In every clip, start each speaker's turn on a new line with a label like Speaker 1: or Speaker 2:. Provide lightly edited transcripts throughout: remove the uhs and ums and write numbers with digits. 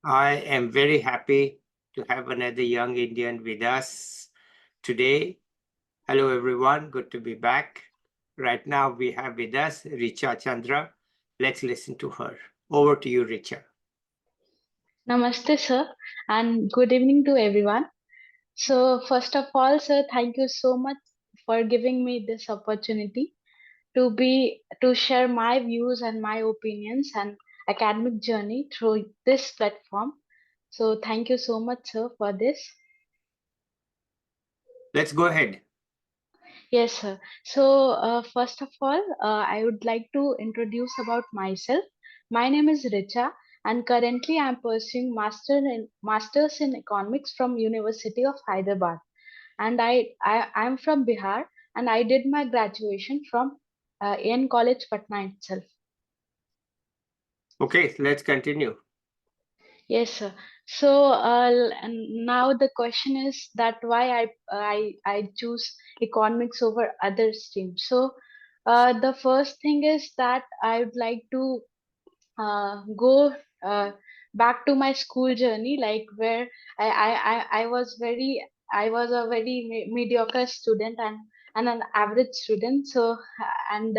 Speaker 1: I am very happy to have another young Indian with us today. Hello, everyone. Good to be back. Right now, we have with us Richa Chandra. Let's listen to her. Over to you, Richa.
Speaker 2: Namaste, sir, and good evening to everyone. So, first of all, sir, thank you so much for giving me this opportunity to share my views and my opinions and academic journey through this platform. So, thank you so much, sir, for this.
Speaker 1: Let's go ahead.
Speaker 2: Yes, sir. So, first of all, I would like to introduce about myself. My name is Richa, and currently I'm pursuing masters in economics from University of Hyderabad. And I'm from Bihar, and I did my graduation from AN College, Patna itself.
Speaker 1: Okay, let's continue.
Speaker 2: Yes, sir. So and now the question is that why I choose economics over other streams. So the first thing is that I would like to go back to my school journey, like where I was I was a very mediocre student and an average student. So and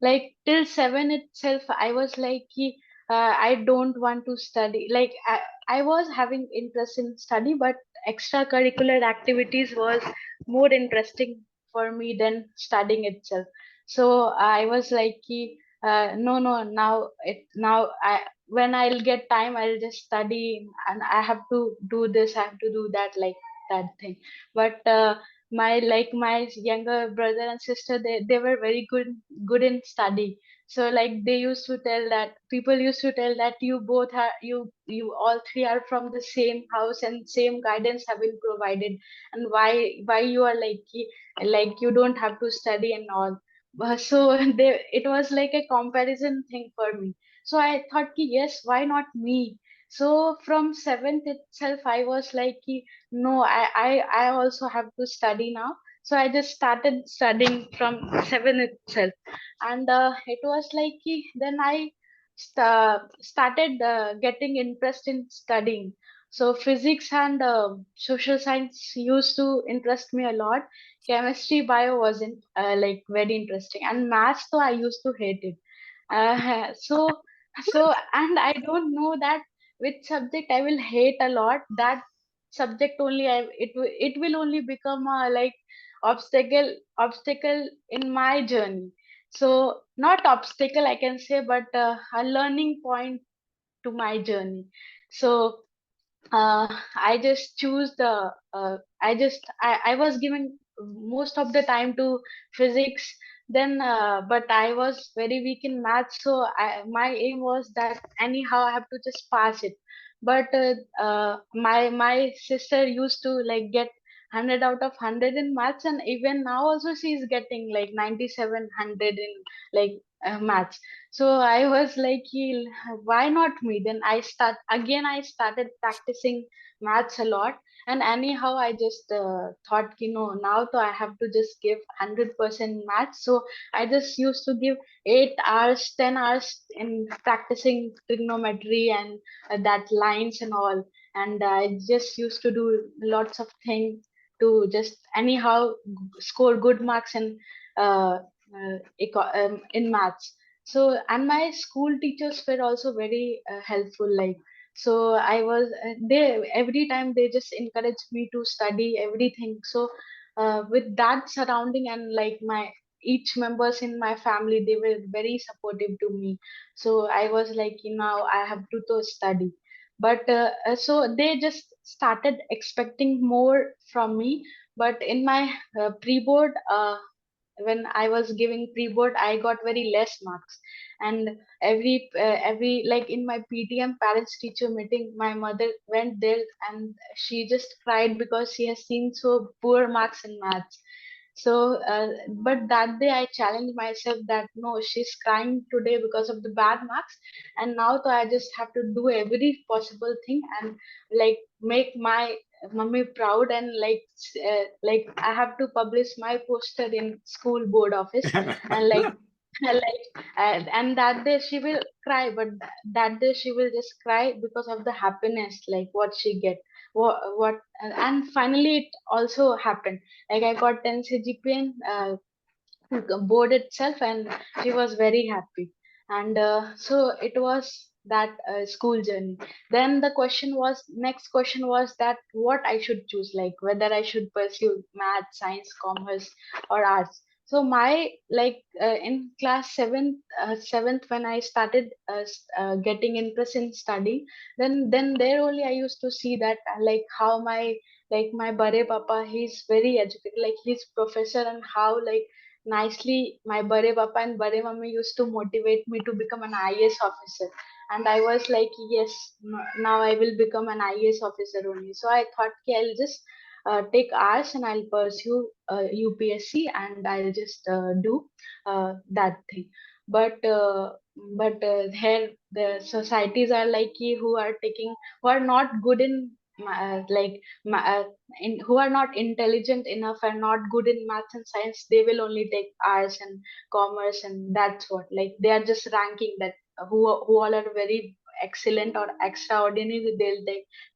Speaker 2: like till seven itself, I was like, I don't want to study. Like I was having interest in study, but extracurricular activities was more interesting for me than studying itself. So I was like, no, now I when I'll get time, I'll just study, and I have to do this, I have to do that, like that thing. But my younger brother and sister, they were very good in study. So like they used to tell that people used to tell that you both are you all three are from the same house and same guidance have been provided, and why you are like you don't have to study and all. So it was like a comparison thing for me. So I thought ki, yes, why not me? So from seventh itself, I was like, ki, no, I also have to study now. So I just started studying from seventh itself, and it was like ki, then I started getting interest in studying. So physics and social science used to interest me a lot. Chemistry, bio wasn't like very interesting, and maths, though I used to hate it. So and I don't know that which subject I will hate a lot. That subject only it will only become a like obstacle in my journey. So not obstacle I can say, but a learning point to my journey. So I just choose the I was giving most of the time to physics. Then but I was very weak in math, so my aim was that anyhow I have to just pass it. But my sister used to like get 100 out of 100 in maths, and even now also she is getting like 9700 in like maths. So I was like, why not me? Then I started practicing maths a lot. And anyhow, I just thought, now to I have to just give 100% maths. So I just used to give 8 hours, 10 hours in practicing trigonometry and that lines and all. And I just used to do lots of things to just anyhow score good marks in maths. So and my school teachers were also very helpful, like so I was they every time they just encouraged me to study everything. So with that surrounding and like my each members in my family, they were very supportive to me. So I was like, now I have to study. But so they just started expecting more from me. But in my pre-board, when I was giving pre-board, I got very less marks. And every like in my PTM parents teacher meeting, my mother went there and she just cried because she has seen so poor marks in maths. So, but that day I challenged myself that no, she's crying today because of the bad marks, and now so I just have to do every possible thing and like make my mummy proud, and like I have to publish my poster in school board office, and like And that day she will cry, but that day she will just cry because of the happiness, like what she get, what and finally it also happened. Like I got 10 CGPA, board itself, and she was very happy. And so it was that school journey. Then the next question was that what I should choose, like whether I should pursue math, science, commerce, or arts. So my, like in class 7th when I started getting interest in studying, then there only I used to see that like how my, like my bare papa, he's very educated, like he's professor, and how like nicely my bare papa and bare mummy used to motivate me to become an IAS officer. And I was like, yes, now I will become an IAS officer only. So I thought, okay, I'll just take arts and I'll pursue UPSC, and I'll just do that thing. But here the societies are like who are taking, who are not good in like who are not intelligent enough and not good in maths and science, they will only take arts and commerce, and that's what, like they are just ranking that who all are very excellent or extraordinary, they'll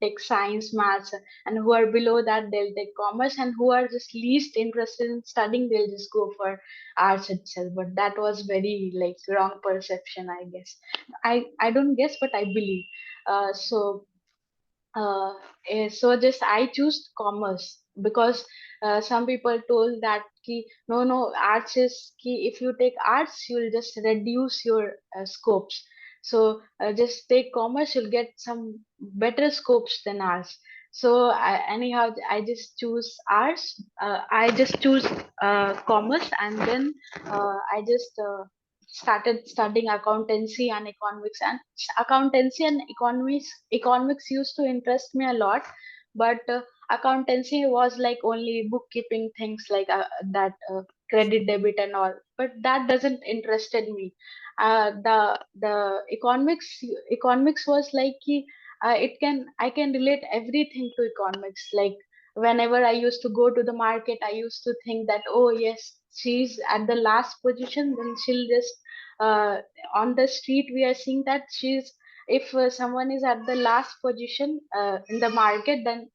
Speaker 2: take science, maths, and who are below that they'll take commerce, and who are just least interested in studying, they'll just go for arts itself. But that was very like wrong perception, I guess. I don't guess, but I believe. So uh, so just I choose commerce because some people told that ki, no, arts is ki, if you take arts you'll just reduce your scopes. So just take commerce, you'll get some better scopes than arts. So anyhow I just choose arts. I just choose commerce, and then I just started studying accountancy and economics. And accountancy and economics used to interest me a lot, but accountancy was like only bookkeeping things, like that credit debit and all, but that doesn't interested me. The economics was like it can, I can relate everything to economics. Like whenever I used to go to the market, I used to think that, oh yes, she's at the last position, then she'll just uh, on the street we are seeing that she's, if someone is at the last position in the market, then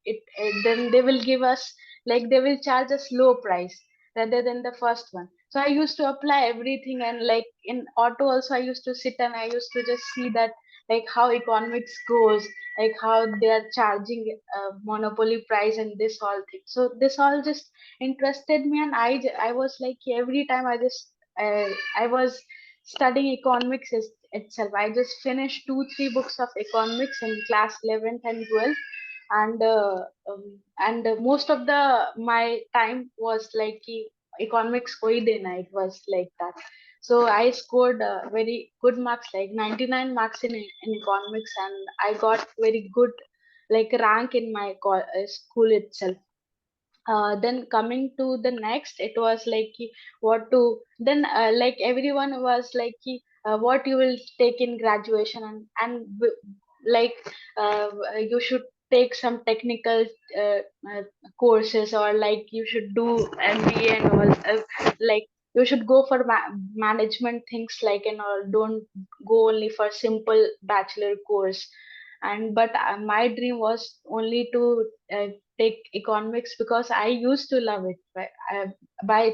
Speaker 2: then they will give us, like they will charge us low price rather than the first one. So I used to apply everything, and like in auto also I used to sit and I used to just see that like how economics goes, like how they are charging monopoly price and this all thing. So this all just interested me, and I was like every time I just I was studying economics itself. I just finished 2 3 books of economics in class 11th and 12th, and most of the my time was like economics koi dena, it was like that. So I scored very good marks, like 99 marks in economics, and I got very good like rank in my school itself. Then coming to the next, it was like what to, then like everyone was like what you will take in graduation, like you should take some technical uh, uh, courses, or like you should do MBA and all, like you should go for management things, like, and all, don't go only for simple bachelor course. And but my dream was only to take economics because I used to love it by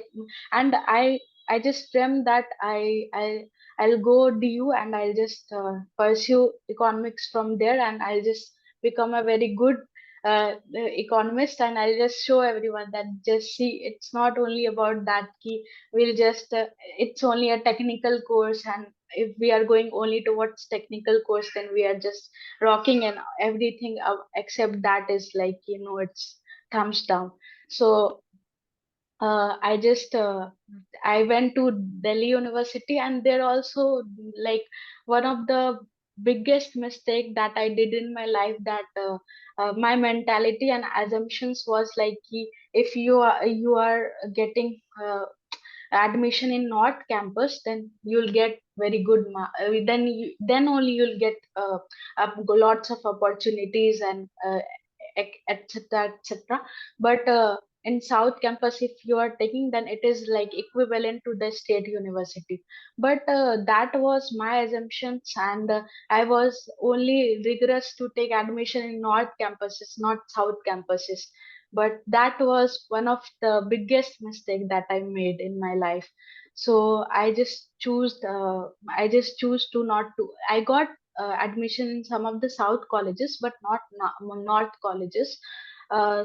Speaker 2: and I just dreamt that I'll go DU, and I'll just pursue economics from there, and I'll just become a very good economist, and I'll just show everyone that, just see, it's not only about that key, we'll just it's only a technical course, and if we are going only towards technical course, then we are just rocking, and everything except that is like it's thumbs down. So I just I went to Delhi University, and there also, like, one of the biggest mistake that I did in my life, that my mentality and assumptions was like if you are getting admission in North campus, then you'll get very good then only you'll get lots of opportunities and etc etc. But in South Campus, if you are taking, then it is like equivalent to the state university. But that was my assumptions, and I was only rigorous to take admission in North campuses, not South campuses. But that was one of the biggest mistake that I made in my life. So I just choose to not to. I got admission in some of the South colleges, but not North colleges.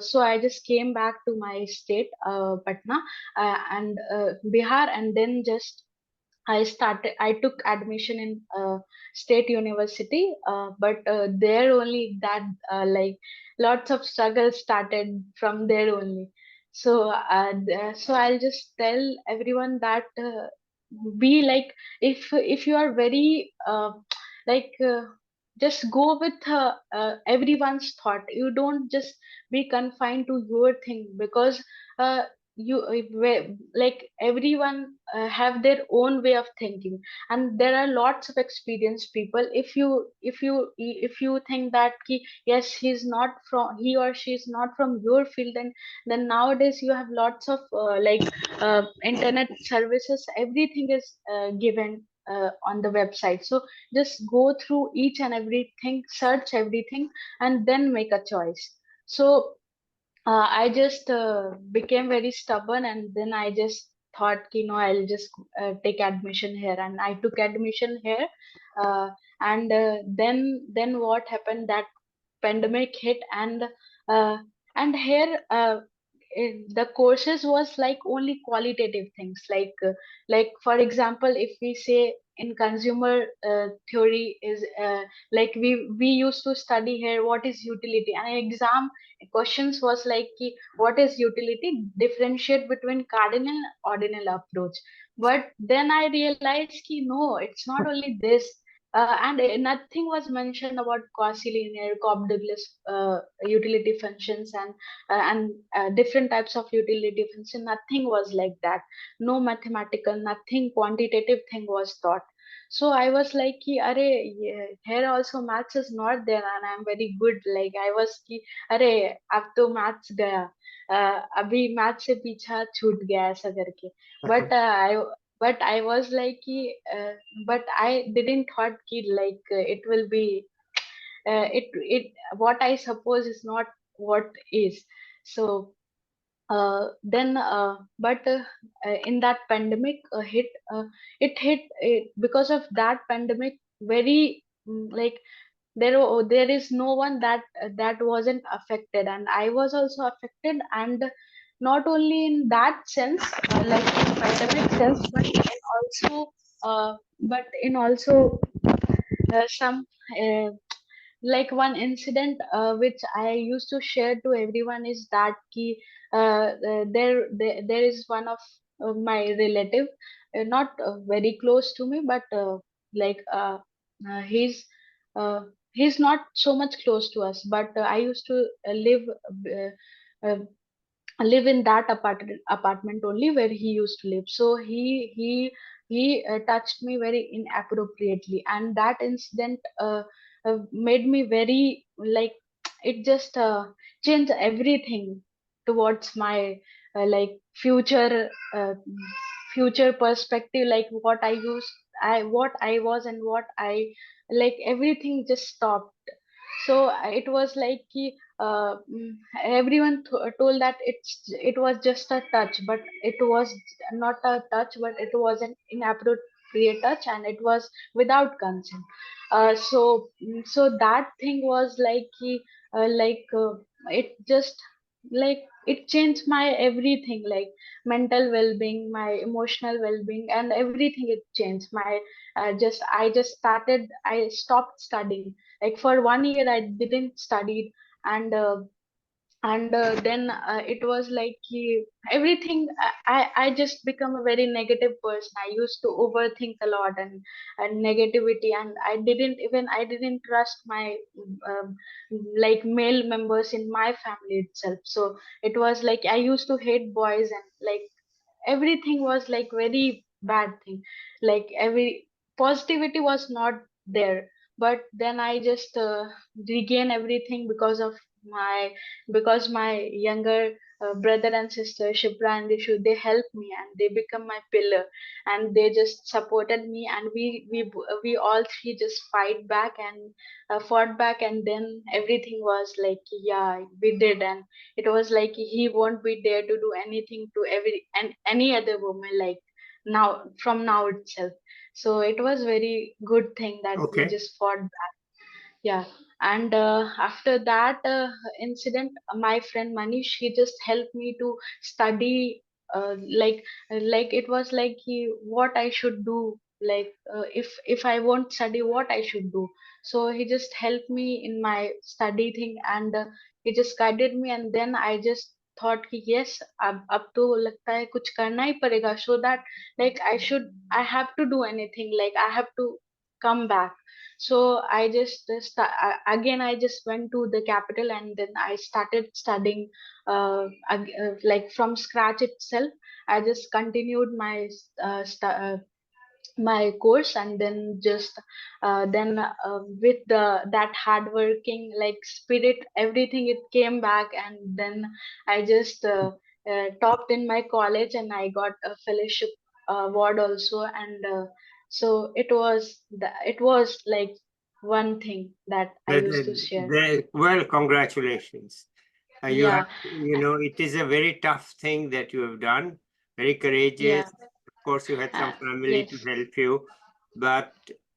Speaker 2: So I just came back to my state, Patna, and Bihar, and then just I took admission in state university, but there only that lots of struggles started from there only. So so I'll just tell everyone that be like, if you are very like just go with everyone's thought. You don't just be confined to your thing, because uh, like everyone have their own way of thinking, and there are lots of experienced people. If you think that yes, he or she is not from your field, then nowadays you have lots of internet services, everything is given on the website. So just go through each and everything, search everything, and then make a choice. So I just became very stubborn, and then I just thought, I'll just take admission here, and I took admission here. Uh, and then what happened? That pandemic hit, uh, and here the courses was like only qualitative things, like for example, if we say in consumer theory is we used to study here what is utility, and exam questions was like what is utility, differentiate between cardinal and ordinal approach. But then I realized no, it's not only this. And nothing was mentioned about quasi-linear, Cobb-Douglas utility functions, and different types of utility function. Nothing was like that. No mathematical, nothing quantitative thing was taught. So I was like, "Are here also maths is not there, and I'm very good." Like I was ki, "अरे अब तो maths गया, अभी maths से पीछा छूट गया ऐसा करके." But I was like but I didn't thought ki it will be it what I suppose is not what is. So then but in that pandemic hit, it hit it, because of that pandemic, very there is no one that wasn't affected, and I was also affected. And not only in that sense, like in pandemic sense, but in also some uh, like one incident which I used to share to everyone is that there is one of my relative, not very close to me, but like uh, he's uh, he's not so much close to us, but I used to uh, uh, live in that apartment only where he used to live. So he touched me very inappropriately, and that incident made me very like it just changed everything towards my future future perspective, like what I was and what I like, everything just stopped. So it was like everyone told that it was just a touch, but it was not a touch, but it was an inappropriate touch, and it was without consent. So that thing was it just like it changed my everything, like mental well-being, my emotional well-being, and everything. It changed my I stopped studying. Like for 1 year I didn't study, and then it was like everything. I just become a very negative person. I used to overthink a lot, and negativity, and I didn't trust my um, like male members in my family itself. So it was like I used to hate boys, and like everything was like very bad thing, like every positivity was not there. But then I just regain everything because of my because my younger brother and sister Shipra and Rishu, they helped me and they become my pillar, and they just supported me, and we all three just fight back and fought back, and then everything was like, yeah, we did. And it was like he won't be there to do anything to every and any other woman, like now, from now itself. So it was very good thing that we
Speaker 1: Okay.
Speaker 2: just fought. Yeah. And after that incident, my friend Manish, he just helped me to study, like it was like what I should do, like if I won't study, what I should do. So he just helped me in my study thing, and he just guided me, and then I just thought कि yes, अब तो लगता है कुछ करना ही पड़ेगा, so that like I have to do anything, like I have to come back. So I just again I just went to the capital, and then I started studying like from scratch itself. I just continued my my course, and then just then with the that hard working like spirit, everything it came back, and then I just topped in my college, and I got a fellowship award also. And so it was like one thing that I used to share.
Speaker 1: Well, congratulations. You have,
Speaker 2: Yeah.
Speaker 1: it is a very tough thing that you have done, very
Speaker 2: Yeah.
Speaker 1: courageous. Of course, you had some family to
Speaker 2: Yes.
Speaker 1: help you, but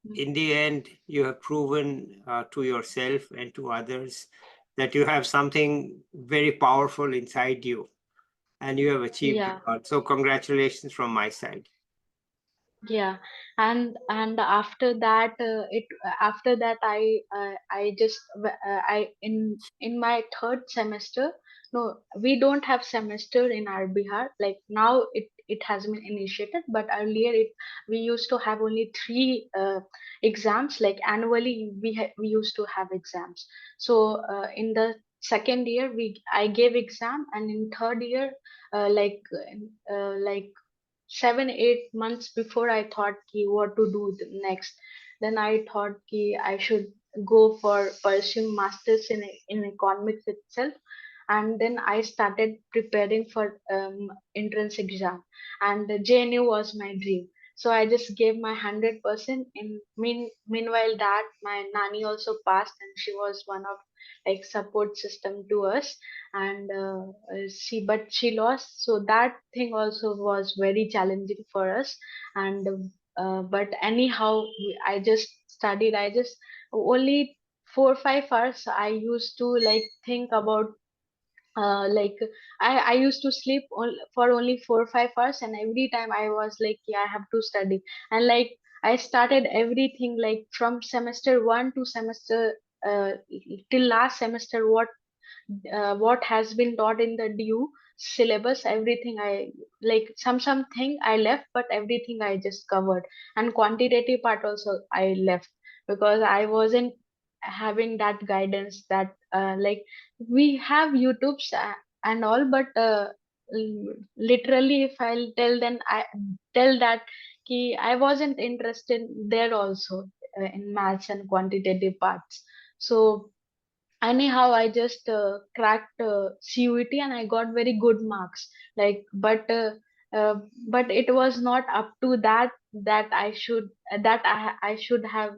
Speaker 2: Mm.
Speaker 1: in the end, you have proven to yourself and to others that you have something very powerful inside you, and you have achieved a
Speaker 2: Yeah.
Speaker 1: lot. So, congratulations from my side.
Speaker 2: Yeah. And after that it after that I just I in my third semester. No, we don't have semester in our Bihar, like now it has been initiated, but earlier it we used to have only three exams, like annually we used to have exams. So in the second year we I gave exam, and in third year like 7 8 months before, I thought ki what to do next. Then I thought ki I should go for pursuing masters in economics itself. And then I started preparing for entrance exam, and the JNU was my dream. So I just gave my 100%. Meanwhile that my nanny also passed, and she was one of like support system to us. And she lost, so that thing also was very challenging for us. And but anyhow I just studied. I just only 4 5 hours I used to like think about like I used to sleep for only 4 5 hours, and every time I was like, yeah, I have to study. And like I started everything like from semester 1 to semester uh, till last semester, what has been taught in the due syllabus, everything I like something I left, but everything I just covered. And quantitative part also I left, because I wasn't having that guidance, that like we have YouTubes and all, but literally if I'll tell, then I tell that ki I wasn't interested there also in maths and quantitative parts. So anyhow I just cracked CUET, and I got very good marks, like uh, but it was not up to that, that I should have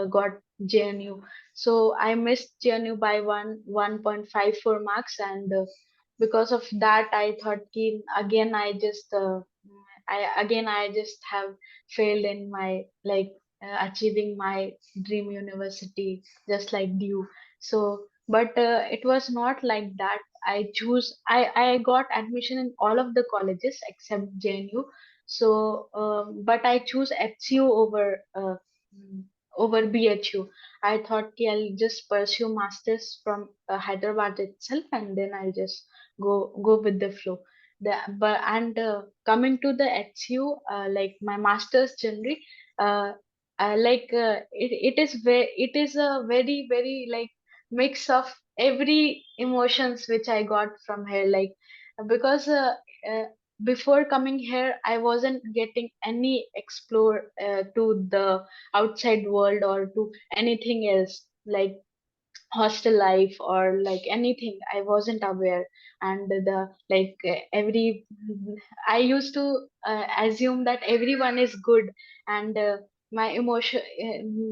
Speaker 2: got JNU. So I missed JNU by 1.54 marks. And because of that I thought ki again I just have failed in my like achieving my dream university, just like you. So but it was not like that. I got admission in all of the colleges except JNU. So but I choose HCU mm, over BHU. I thought ki I'll just pursue masters from Hyderabad itself, and then I'll just go with the flow. But and coming to the HCU, like my master's journey, uh, it is a very like mix of every emotions which I got from here, like because uh, before coming here I wasn't getting any explore to the outside world or to anything else. Like hostel life or like anything. I wasn't aware. And the like every I used to assume that everyone is good. And my emotion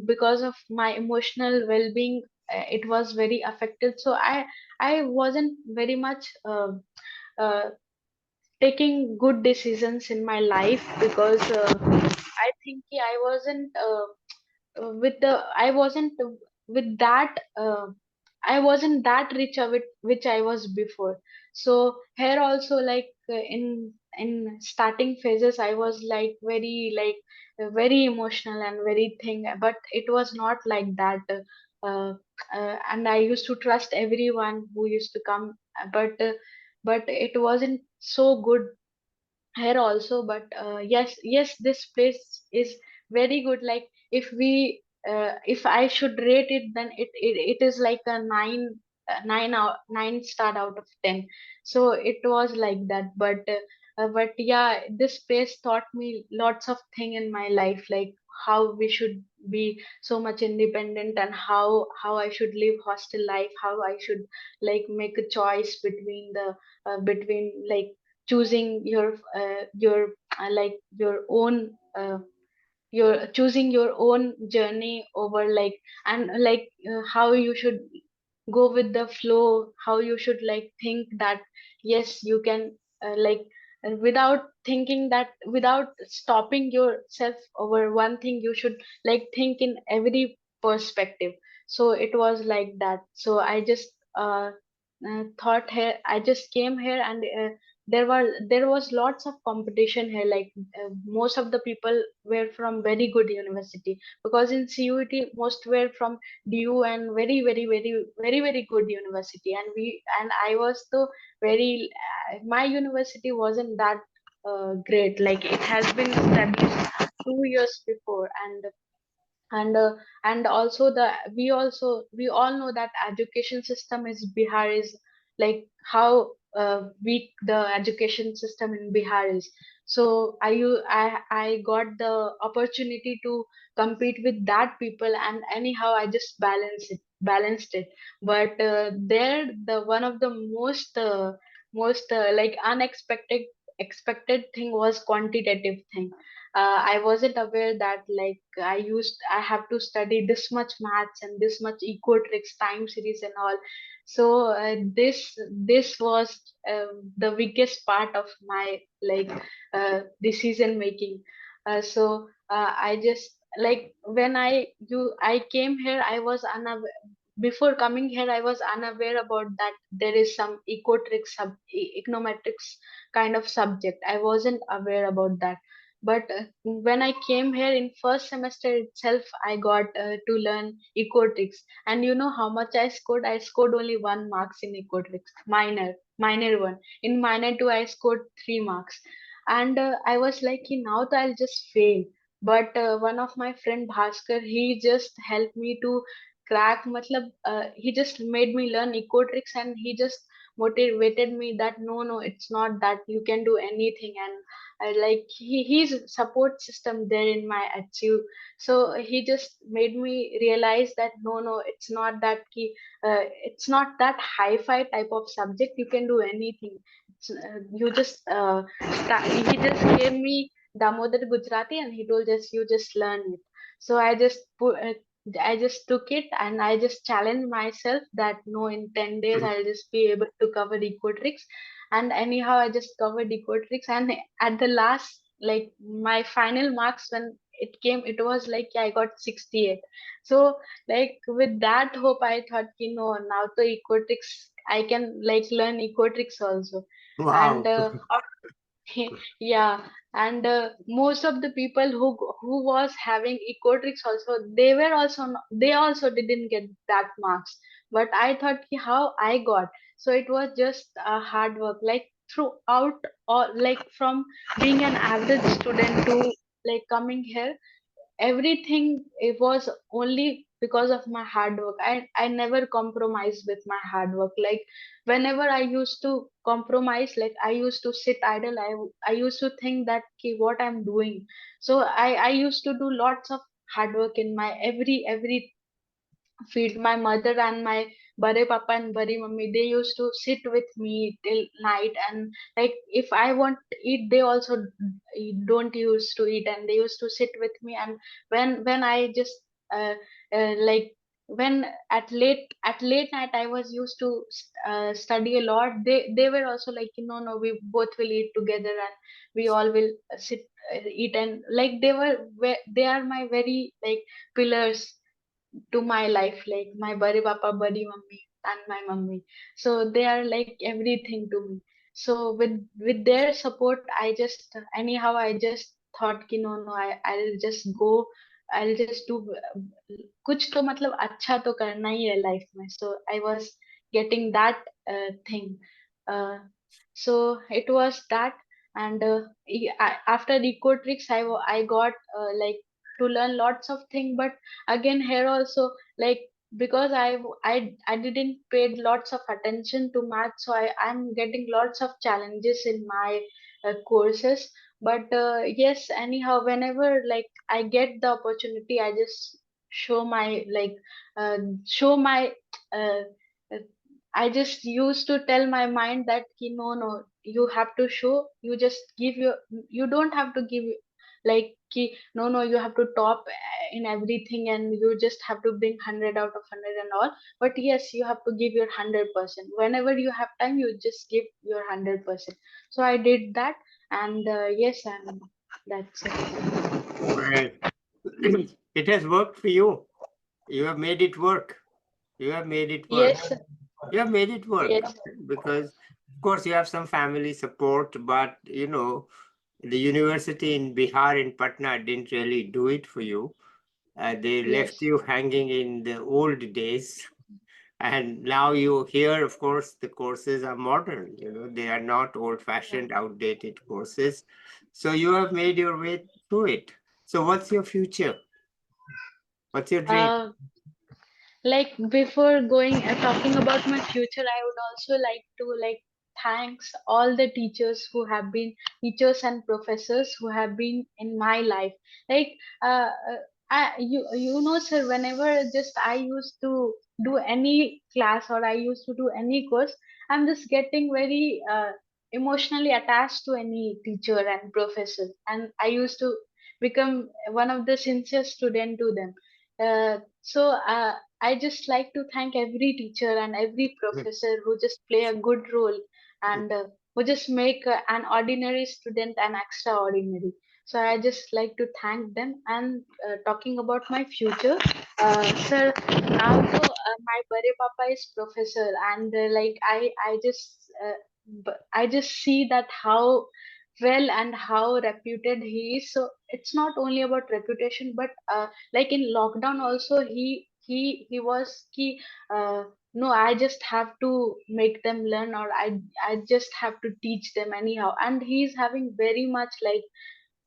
Speaker 2: because of my emotional well-being, it was very affected. So I wasn't very much uh, taking good decisions in my life, because I think I wasn't with the I wasn't with that I wasn't that rich of it which I was before. So here also, like in starting phases, I was like very emotional and very thing, but it was not like that. Uh, and I used to trust everyone who used to come, but it wasn't so good here also. But yes, this place is very good. Like if I should rate it, then it is like a 9 star out of 10. So it was like that. But yeah, this place taught me lots of thing in my life, like how we should be so much independent, and how I should live hostel life, how I should like make a choice between the between like choosing your like your own you're choosing your own journey over like, and like how you should go with the flow, how you should like think that yes you can without thinking that, without stopping yourself over one thing, you should like think in every perspective. So it was like that. So I just thought here, I just came here, and there was lots of competition here. Like most of the people were from very good university, because in CUT most were from DU and very very very very very good university. And I was the very my university wasn't that great. Like it has been established 2 years before. And also we all know that education system is Bihar is like how weak the education system in Bihar is. So I got the opportunity to compete with that people, and anyhow I just balanced it. But there, the one of the most like unexpected expected thing was quantitative thing. I wasn't aware that like I have to study this much maths and this much equatrix time series and all. So this was the biggest part of my like decision making. I just like when I came here, I was unaware. Before coming here, I was unaware about that there is some econometrics kind of subject. I wasn't aware about that. But when I came here in first semester itself, I got to learn ecotrics. And you know how much I scored? I scored only 1 marks in ecotrics, minor one. In minor two, I scored 3 marks. And I was like, "Ki, now that I'll just fail." But one of my friend Bhaskar, he just helped me to crack. Matlab, he just made me learn ecotrics, and he just motivated me that no, it's not that you can do anything. And I like his support system there in my HU. So he just made me realize that no, it's not that it's not that hi-fi type of subject. You can do anything. You just he just gave me Damodar Gujarati, and he told us you just learn it. So I just took it, and I just challenged myself that no, in 10 days I'll just be able to cover ecotrics. And anyhow I just covered ecotrics. And at the last, like my final marks when it came, it was like I got 68. So like with that hope, I thought, now to ecotrics I can like learn ecotrics also. And
Speaker 1: Wow.
Speaker 2: yeah. And most of the people who was having ecotrics also, they also didn't get that marks. But I thought, "Ki, how I got?" So it was just hard work, like throughout, or like from being an average student to like coming here, everything, it was only because of my hard work. I never compromised with my hard work. Like whenever I used to compromise, like I used to sit idle, I used to think that, "Okay, what I'm doing?" So I used to do lots of hard work in my every field. My mother and my bare papa and bare mummy, they used to sit with me till night, and like if I want to eat, they also don't used to eat, and they used to sit with me. And when I just uh, like when at late night I was used to study a lot, they were also like, no, no, we both will eat together, and we all will sit eat. And like they are my very like pillars to my life, like my buddy papa, buddy mummy, and my mummy. So they are like everything to me. So with their support, I just anyhow I just thought कि no, no, I'll just go, I'll just do कुछ तो मतलब अच्छा तो करना ही है life में. So I was getting that thing. Uh, so it was that. And after Ecotrix, I got like to learn lots of things. But again here also, like because I didn't paid lots of attention to math, so I'm getting lots of challenges in my courses. But yes, anyhow, whenever like I get the opportunity, I just show my like uh, show my uh, uh, I just used to tell my mind that ki, no, no, you have to show, you just give your, you don't have to give like ki, no, no, you have to top in everything, and you just have to bring 100 out of 100 and all. But yes, you have to give your 100%. Whenever you have time, you just give your 100%. So I did that, and yes, and that's it.
Speaker 1: Well, it has worked for you. You have made it work. You have made it work.
Speaker 2: Yes,
Speaker 1: You have made it work
Speaker 2: yes,
Speaker 1: because, of course, you have some family support, but the university in Bihar in Patna didn't really do it for you. They left
Speaker 2: yes.
Speaker 1: you hanging in the old days. And now you here, of course, the courses are modern, they are not old fashioned, outdated courses. So you have made your way through it. So what's your future? What's your dream?
Speaker 2: Uh, like before going talking about my future, I would also like to like thanks all the teachers who have been teachers and professors who have been in my life. Like you know sir, whenever just I used to do any class, or I used to do any course, I'm just getting very emotionally attached to any teacher and professor, and I used to become one of the sincere student to them. So I just like to thank every teacher and every professor who just play a good role, and who just make an ordinary student an extraordinary. So I just like to thank them. And talking about my future, sir, now so, my Bare Papa is professor, and like I just see that how well and how reputed he is. So it's not only about reputation, but like in lockdown also, he was he no, I just have to make them learn, or I just have to teach them anyhow. And he's having very much like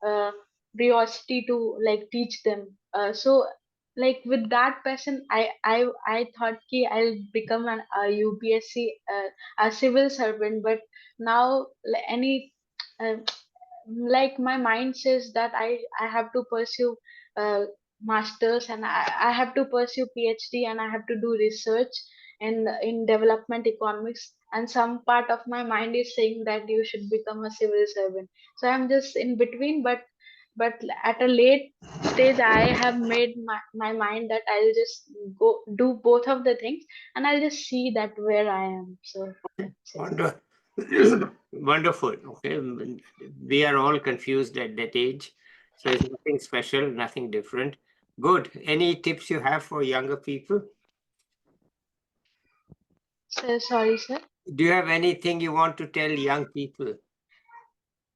Speaker 2: uh, curiosity to like teach them. So like with that passion, I thought ki I'll become an a UPSC, a civil servant. But now any uh, like my mind says that I have to pursue masters, and I have to pursue PhD, and I have to do research in development economics. And some part of my mind is saying that you should become a civil servant. So I'm just in between. But at a late stage, I have made my mind that I'll just go do both of the things, and I'll just see that where I am. So that's it.
Speaker 1: Wonder- Wonderful. Okay. We are all confused at that age. So it's nothing special, nothing different. Good. Any tips you have for younger people?
Speaker 2: So sorry, sir.
Speaker 1: Do you have anything you want to tell young people?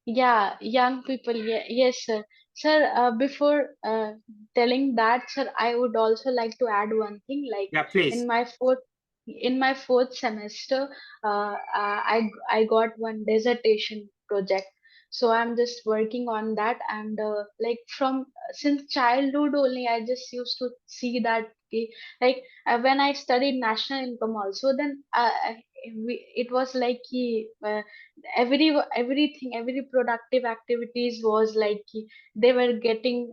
Speaker 2: Yeah, young people. Yeah, yes, sir. Sir, before telling that, sir, I would also like to add one thing. Like
Speaker 1: Yeah,
Speaker 2: in
Speaker 1: please.
Speaker 2: my fourth semester, I got one dissertation project. So I'm just working on that, and like from since childhood only, I just used to see that like when I studied national income also, then it was like every everything, every productive activities was like they were getting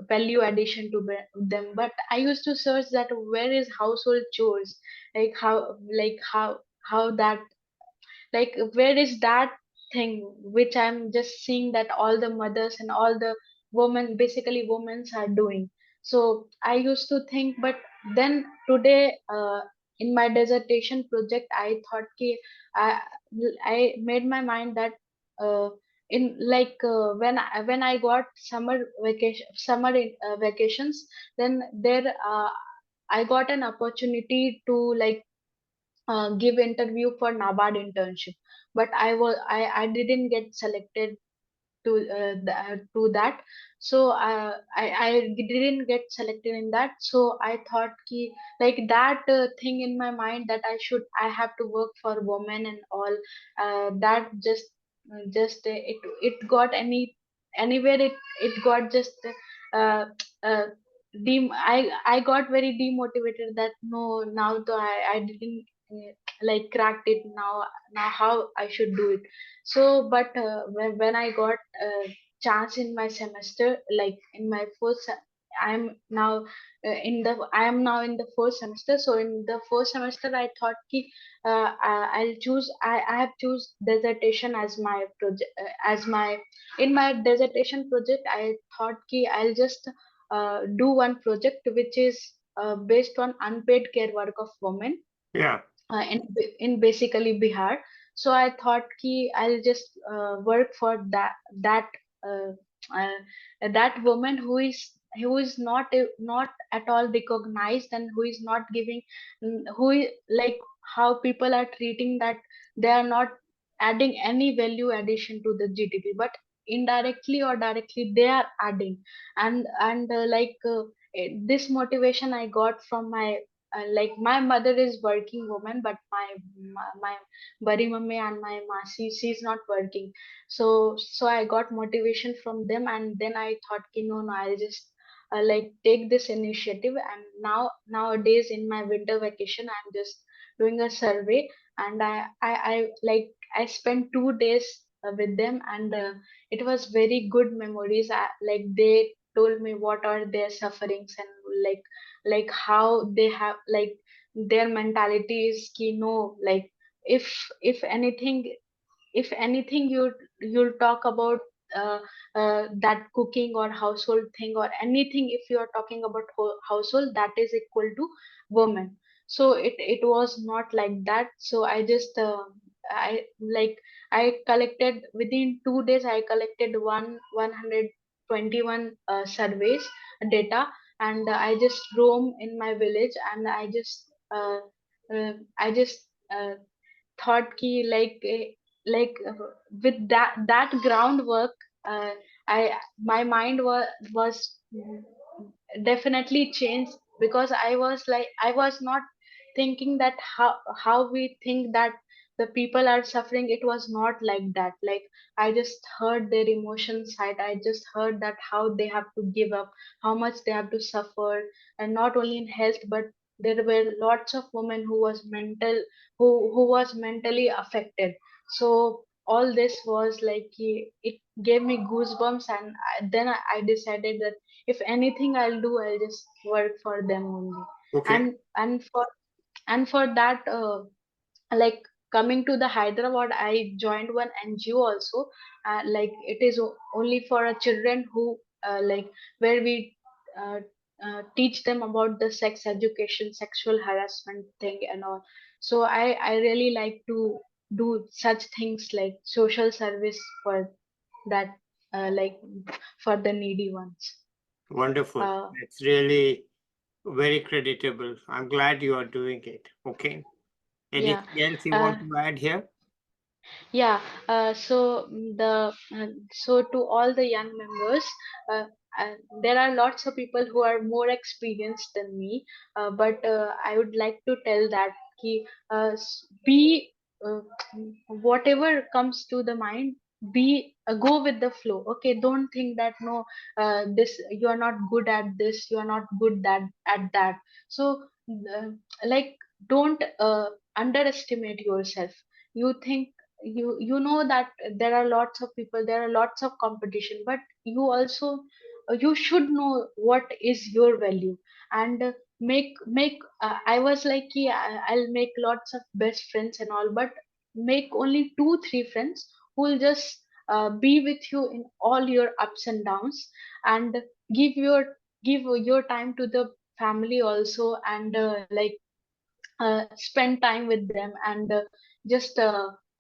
Speaker 2: value addition to them. But I used to search that where is household chores, like how that, like where is that thing which I'm just seeing that all the mothers and all the women, basically women, are doing. So I used to think, but then today, in my dissertation project, I thought ki i I made my mind that, uh, in like when I got summer vacations, then there I got an opportunity to like give interview for NABARD internship, but I didn't get selected to that. So I didn't get selected in that. So I thought ki like that thing in my mind that I have to work for women and all, that it got anywhere, it got just uh, uh, I got very demotivated that no, now though I didn't like cracked it. Now how I should do it. So but when I got a chance in my semester, like in my I'm now I am now in the first semester. So in the first semester I thought ki I'll choose, I have choose dissertation as my project, as my in my dissertation project I thought ki I'll just do one project which is based on unpaid care work of women
Speaker 1: Yeah.
Speaker 2: in basically Bihar. So I thought ki I'll just work for that uh, uh, that woman who is not at all recognized, and who is not giving, like how people are treating that they are not adding any value addition to the GDP, but indirectly or directly they are adding. And this motivation I got from my, like my mother is working woman, but my bari mummy and my masi, she's not working. So I got motivation from them, and then I thought ki no, I'll just like take this initiative. And nowadays in my winter vacation I'm just doing a survey, and I like I spent 2 days with them, and it was very good memories. Like they told me what are their sufferings, and like how they have, like their mentality is ki no, like if if anything if anything you'll talk about that cooking or household thing or anything, if you are talking about household, that is equal to woman. So it was not like that. So I just I like I collected within 2 days, I collected 121 surveys data, and I just roam in my village, and I just thought ki with that groundwork, uh, I my mind was definitely changed, because I was not thinking that how we think that the people are suffering. It was not like that. Like I just heard their emotion side, I just heard that how they have to give up, how much they have to suffer, and not only in health, but there were lots of women who was mentally affected. So all this was like it gave me goosebumps, and then I decided that if anything I'll do, I'll just work for them only.
Speaker 1: Okay.
Speaker 2: And for that, like coming to the Hyderabad, I joined one NGO also. Like it is only for a children who like where we teach them about the sex education, sexual harassment thing and all. So I really like to do such things like social service for that, like for the needy ones.
Speaker 1: Wonderful.
Speaker 2: uh
Speaker 1: That's really very creditable. I'm glad you are doing it. Okay.
Speaker 2: yeah
Speaker 1: Anything else you
Speaker 2: uh,
Speaker 1: want to add here?
Speaker 2: Yeah, so to all the young members, uh, there are lots of people who are more experienced than me, but I would like to tell that be uh, whatever comes to the mind, be go with the flow. Okay, don't think that no, this you are not good at this, you are not good that at that. So uh, like don't underestimate yourself. You think you know that there are lots of people, there are lots of competition, but you also you should know what is your value, and make I was like, yeah, I'll make lots of best friends and all, but make only 2 3 friends who will just be with you in all your ups and downs, and give your give your time to the family also, and spend time with them, and just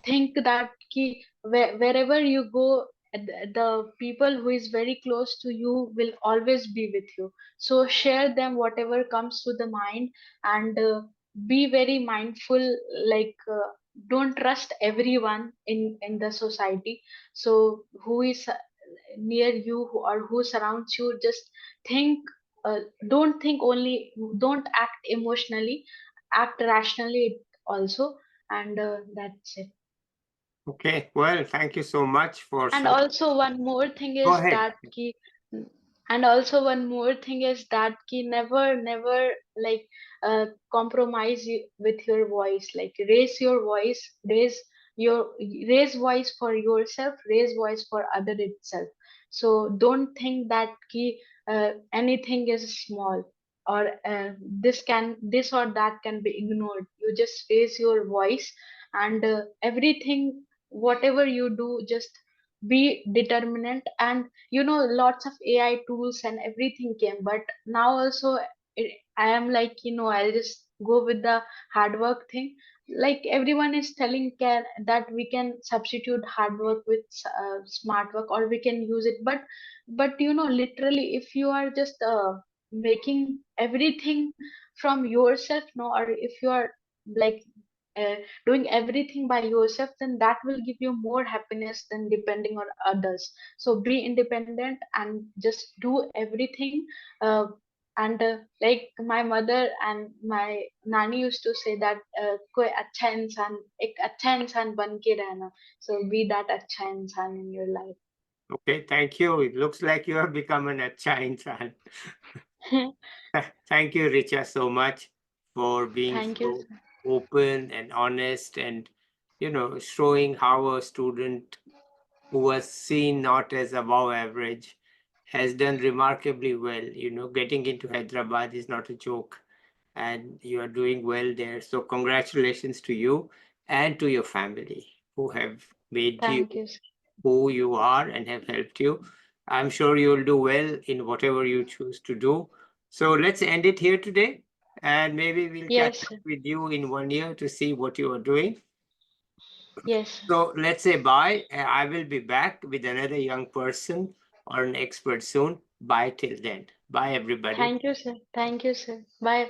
Speaker 2: think that wherever you go, the people who is very close to you will always be with you. So share them whatever comes to the mind, and be very mindful, like don't trust everyone in the society. So who is near you, or who surrounds you, just think, uh, don't think only, don't act emotionally, act rationally also, and that's it.
Speaker 1: Okay, well, thank you so much for
Speaker 2: And
Speaker 1: such.
Speaker 2: also one more thing
Speaker 1: Go
Speaker 2: is
Speaker 1: ahead.
Speaker 2: that ki, and also one more thing is that ki, never like compromise with your voice, like raise your voice, your raise voice for yourself, raise voice for other itself. So don't think that ki, anything is small, or this or that can be ignored. You just raise your voice, and everything, whatever you do, just be determinant. And lots of AI tools and everything came, but now also I am like, I'll just go with the hard work thing. Like everyone is telling that we can substitute hard work with smart work, or we can use it, but literally, if you are just making everything from yourself, no, or if you are like uh, doing everything by yourself, then that will give you more happiness than depending on others. So be independent and just do everything. And like my mother and my nani used to say that कोई अच्छा इंसान एक अच्छा इंसान बन के रहना. So be that अच्छा इंसान in your life.
Speaker 1: Okay, thank you. It looks like you have become an acha insan. Thank you, Richa, so much for being
Speaker 2: Thank you,
Speaker 1: so
Speaker 2: sir.
Speaker 1: open and honest, and showing how a student who was seen not as above average has done remarkably well. Getting into Hyderabad is not a joke, and you are doing well there. So congratulations to you and to your family who have made you
Speaker 2: Thank you, sir.
Speaker 1: who you are and have helped you. I'm sure you'll do well in whatever you choose to do. So let's end it here today, and maybe we'll catch
Speaker 2: Yes,
Speaker 1: up
Speaker 2: sir.
Speaker 1: with you in 1 year to see what you are doing.
Speaker 2: Yes, sir.
Speaker 1: So let's say bye. I will be back with another young person or an expert soon. Bye till then. Bye, everybody.
Speaker 2: Thank you, sir. Thank you, sir. Bye.